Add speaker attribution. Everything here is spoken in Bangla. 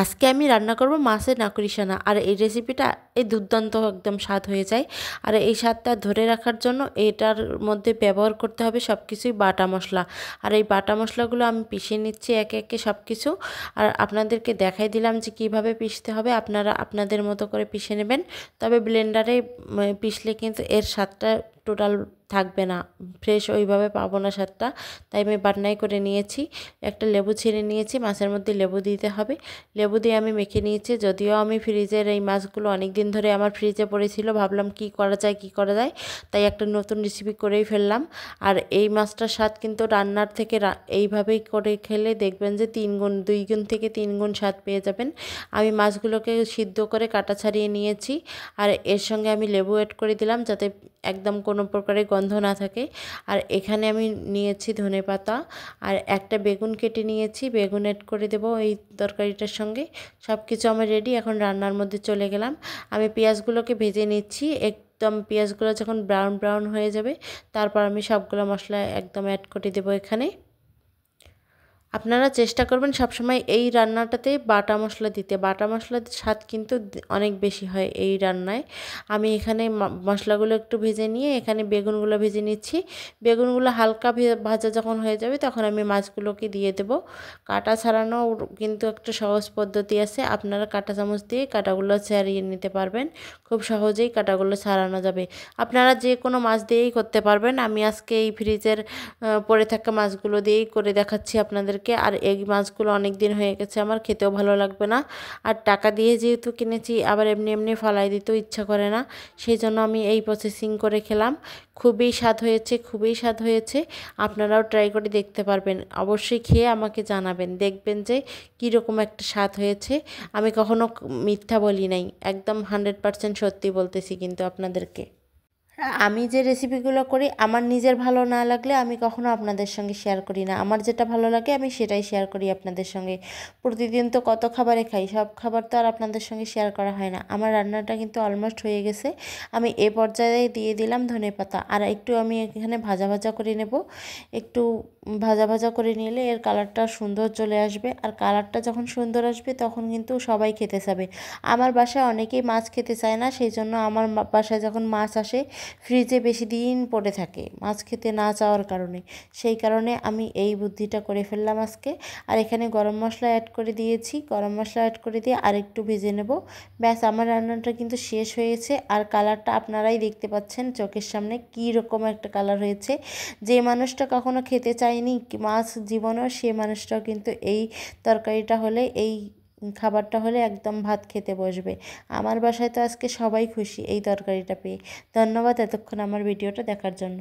Speaker 1: আজকে আমি রান্না করব মাছের নাকুরিশানা। আর এই রেসিপিটা দুর্দান্ত একদম স্বাদ হয়ে যায়। আর এই স্বাদটা ধরে রাখার জন্য এটার মধ্যে ব্যবহার করতে হবে সব কিছুই বাটা মশলা। আর এই বাটা মশলাগুলো আমি পিষে নিচ্ছি একে একে সব কিছু। আর আপনাদেরকে দেখাই দিলাম যে কিভাবে পিষতে হবে, আপনারা আপনাদের মতো করে পিষে নেবেন। তবে ব্লেন্ডারে পিষলে কিন্তু এর স্বাদটা টোটাল থাকবে না, ফ্রেশ ওইভাবে পাবো না স্বাদটা। তাই আমি বাটনাই করে নিয়েছি। একটা লেবু ছিঁড়ে নিয়েছি, মাছের মধ্যে লেবু দিতে হবে। লেবু দিয়ে আমি মেখে নিয়েছি। যদিও আমি ফ্রিজের এই মাছগুলো অনেক দিন ধরে আমার ফ্রিজে পড়েছিল, ভাবলাম কি করা যায় কি করা যায়, তাই একটা নতুন রেসিপি করেই ফেললাম। আর এই মাছটার স্বাদ কিন্তু রান্নার থেকে এইভাবেই করে খেলে দেখবেন যে 3 গুণ 2 গুণ থেকে 3 গুণ স্বাদ পেয়ে যাবেন। আমি মাছগুলোকে সিদ্ধ করে কাটা ছাড়িয়ে নিয়েছি। আর এর সঙ্গে আমি লেবু অ্যাড করে দিলাম যাতে একদম কোনো প্রকারের গন্ধ না থাকে। আর এখানে আমি নিয়েছি ধনেপাতা আর একটা বেগুন কেটে নিয়েছি, বেগুন অ্যাড করে দেবো এই তরকারিটার সঙ্গে। সব কিছু আমার রেডি, এখন রান্নার মধ্যে চলে গেলাম। আমি পেঁয়াজগুলোকে ভেজে নিচ্ছি, একদম পেঁয়াজগুলো যখন ব্রাউন ব্রাউন হয়ে যাবে তারপর আমি সবগুলো মশলা একদম অ্যাড করে দেবো এখানে। আপনারা চেষ্টা করবেন সবসময় এই রান্নাটাতে বাটা মশলা দিতে। বাটা মশলার স্বাদ কিন্তু অনেক বেশি হয় এই রান্নায়। আমি এখানে মশলাগুলো একটু ভেজে নিয়ে এখানে বেগুনগুলো ভেজে নিচ্ছি। বেগুনগুলো হালকা ভাজা যখন হয়ে যাবে তখন আমি মাছগুলোকে দিয়ে দেব। কাটা ছাড়ানো কিন্তু একটা সহজ পদ্ধতি আছে, আপনারা কাঁটা চামচ দিয়ে কাঁটাগুলো ছাড়িয়ে নিতে পারবেন। খুব সহজেই কাঁটাগুলো ছাড়ানো যাবে। আপনারা যে কোনো মাছ দিয়েই করতে পারবেন। আমি আজকে এই ফ্রিজের পড়ে থাকা মাছগুলো দিয়েই করে দেখাচ্ছি আপনাদেরকে। আর এই মাছগুলো অনেক দিন হয়ে গেছে, আমার খেতেও ভালো লাগবে না। আর টাকা দিয়ে যেহেতু কিনেছি আবার এমনি এমনি ফালাই দিতেও ইচ্ছা করে না, সেই জন্য আমি এই প্রসেসিং করে খেলাম। খুবই স্বাদ হয়েছে, খুবই স্বাদ হয়েছে। আপনারাও ট্রাই করে দেখতে পারবেন, অবশ্যই খেয়ে আমাকে জানাবেন, দেখবেন যে কীরকম একটা স্বাদ হয়েছে। আমি কখনো মিথ্যা বলি নাই, একদম 100% সত্যি বলতেছি কিন্তু আপনাদেরকে। আমি যে রেসিপিগুলো করি আমার নিজের ভালো না লাগলে আমি কখনো আপনাদের সঙ্গে শেয়ার করি না। আমার যেটা ভালো লাগে আমি সেটাই শেয়ার করি আপনাদের সঙ্গে। প্রতিদিন তো কত খাবারে খাই, সব খাবার তো আর আপনাদের সঙ্গে শেয়ার করা হয় না। আমার রান্নাটা কিন্তু অলমোস্ট হয়ে গেছে। আমি এ পর্যায়ে দিয়ে দিলাম ধনেপাতা। আর একটু আমি এখানে ভাজা ভাজা করে নেব। একটু ভাজা ভাজা করে নিলে এর কালারটা সুন্দর চলে আসবে। আর কালারটা যখন সুন্দর আসবে তখন কিন্তু সবাই খেতে চাবে। আমার বাসায় অনেকেই মাছ খেতে চায় না, সেই জন্য আমার বাসায় যখন মাছ আসে ফ্রিজে বেশি দিন পড়ে থাকে মাছ খেতে না চাওয়ার কারণে। সেই কারণে আমি এই বুদ্ধিটা করে ফেললাম আজকে। আর এখানে গরম মশলা অ্যাড করে দিয়েছি, গরম মশলা অ্যাড করে দিয়ে আরেকটু ভেজে নেব। ব্যাস, আমার রান্নাটা কিন্তু শেষ হয়েছে। আর কালারটা আপনারাই দেখতে পাচ্ছেন চোখের সামনে কী রকম একটা কালার হয়েছে। যে মানুষটা কখনো খেতে চায়নি মাছ জীবনেও, সে মানুষটাও কিন্তু এই তরকারিটা হলে, এই খাবারটা হলে একদম ভাত খেতে বসবে। আমার বাসায় তো আজকে সবাই খুশি এই তরকারিটা পেয়ে। ধন্যবাদ এতক্ষণ আমার ভিডিওটা দেখার জন্য।